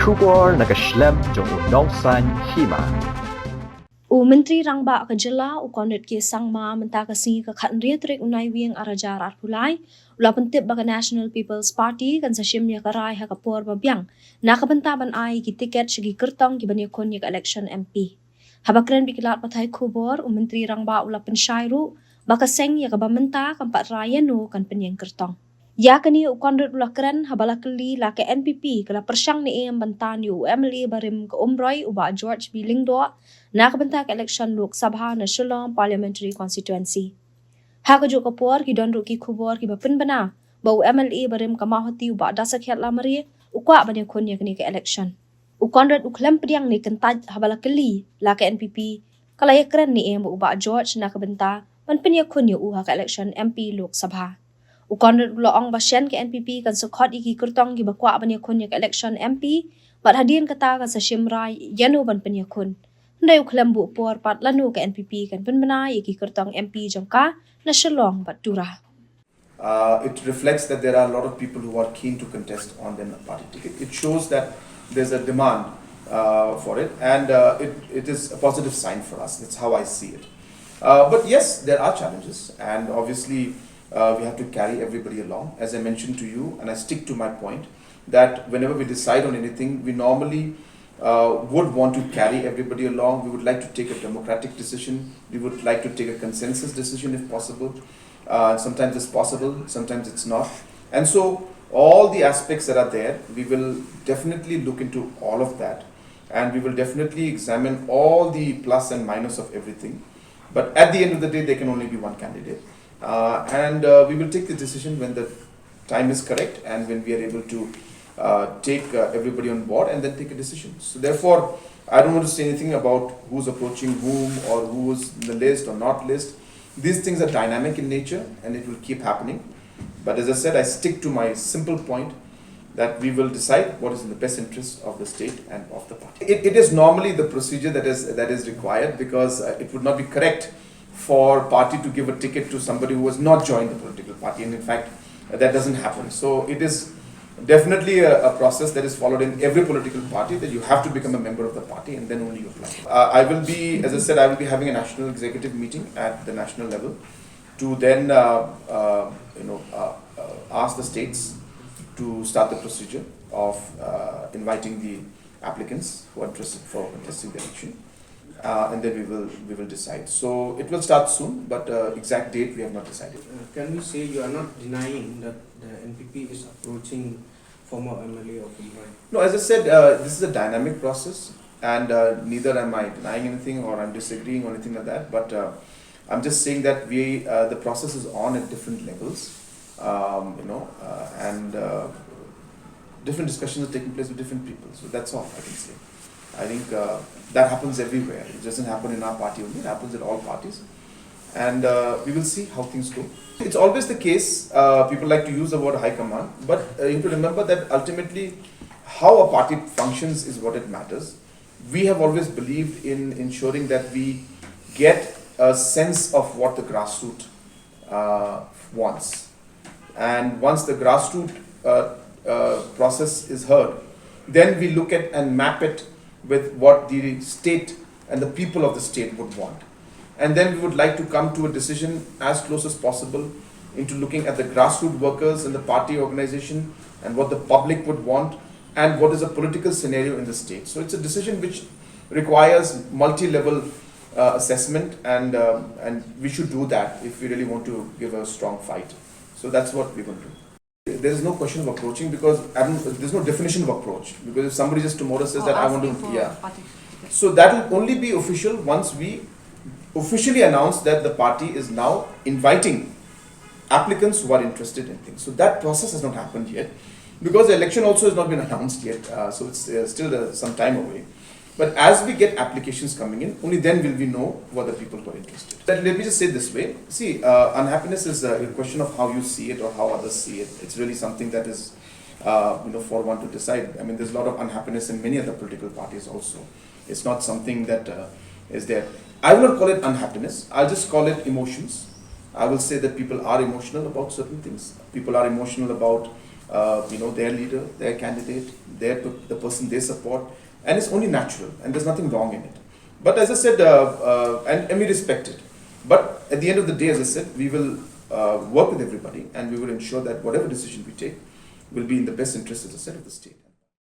Kubor nakaslem jong udongsan Hima. Menteri Rangba Kajela ukondet ke sangma menta kasi ka khanria trek unai wieng arajar arpulai ula pentip baga National People's Party kan sashim ya karai ha kapor babiang nakabenta ban ai ki tiket shigi Kyrtong ki bani kon ya election MP habakren bikilat pathai khubor Menteri Rangba ula penshairu baka seng ya ka bamenta kan pat raya no kan Pynïeng Kyrtong ya kani ukondet ula kren habala kali la ke NPP kala persyang ni em bantan yu MLA barim ke umroi uba George Bilingdo Nakabentak Ilekshon Lok Sabha na Shillong Parliamentary Constituency. Hakajo kapor ki don ki khubor ki bapin bana bau MLA barim kamahoti uba dasak het lamari ukwa bani konya kini ke election. Ukondrat uklem pediang ni kentaj habala keli la ke NPP kala yakren ni em uba George nakabenta man pinya konya uha ke election MP Lok Sabha. Ukondrat uloong basyan ke NPP kan sukhot iki Kyrtong ki bakwa bani konya ke election MP bat hadin kata kan sa Shimrai Ïano ban pinya kun. Ndai uklembu por pat lanu ke NPP kan penbena iki Kyrtong MP jongka na Shillong Batura. It reflects that there are a lot of people who are keen to contest on the party ticket. It shows that there's a demand for it, and it is a positive sign for us. That's how I see it. But yes, there are challenges, and obviously we have to carry everybody along. As I mentioned to you, and I stick to my point, that whenever we decide on anything, we normally would want to carry everybody along. We would like to take a democratic decision. We would like to take a consensus decision if possible. Sometimes it's possible, sometimes it's not. And so all the aspects that are there, we will definitely look into all of that. And we will definitely examine all the plus and minus of everything. But at the end of the day, there can only be one candidate. And we will take the decision when the time is correct and when we are able to take everybody on board and then take a decision. So therefore, I don't want to say anything about who's approaching whom or who's in the list or not list. These things are dynamic in nature and it will keep happening. But as I said, I stick to my simple point that we will decide what is in the best interest of the state and of the party. It is normally the procedure that is required, because it would not be correct for party to give a ticket to somebody who has not joined the political party, and in fact that doesn't happen. So it is definitely a process that is followed in every political party, that you have to become a member of the party and then only you apply. I will be, as I said, I will be having a national executive meeting at the national level to then ask the states to start the procedure of inviting the applicants who are interested for contesting the election. And then we will decide. So it will start soon, but exact date we have not decided. Can you say you are not denying that the NPP is approaching former MLA of Hima? No, as I said, this is a dynamic process, and neither am I denying anything or I'm disagreeing or anything like that. But I'm just saying that the process is on at different levels, and different discussions are taking place with different people. So that's all I can say. I think that happens everywhere. It doesn't happen in our party only, it happens in all parties. And we will see how things go. It's always the case, people like to use the word high command, but you have to remember that ultimately how a party functions is what it matters. We have always believed in ensuring that we get a sense of what the grassroots wants. And once the grassroots process is heard, then we look at and map it with what the state and the people of the state would want. And then we would like to come to a decision as close as possible into looking at the grassroots workers in the party organization and what the public would want and what is a political scenario in the state. So it's a decision which requires multi-level assessment, and we should do that if we really want to give a strong fight. So that's what we're going to do. There is no question of approaching, because there's no definition of approach. Because if somebody just tomorrow says that I want to, so that will only be official once we officially announce that the party is now inviting applicants who are interested in things. So that process has not happened yet, because the election also has not been announced yet. So it's still some time away. But as we get applications coming in, only then will we know whether people are interested. Let me just say this way. See, unhappiness is a question of how you see it or how others see it. It's really something that is, for one to decide. I mean, there's a lot of unhappiness in many other political parties also. It's not something that is there. I will not call it unhappiness. I'll just call it emotions. I will say that people are emotional about certain things. People are emotional about their leader, their candidate, the person they support, and it's only natural, and there's nothing wrong in it. But as I said, and we respect it. But at the end of the day, as I said, we will work with everybody, and we will ensure that whatever decision we take will be in the best interest, as I said, of the state.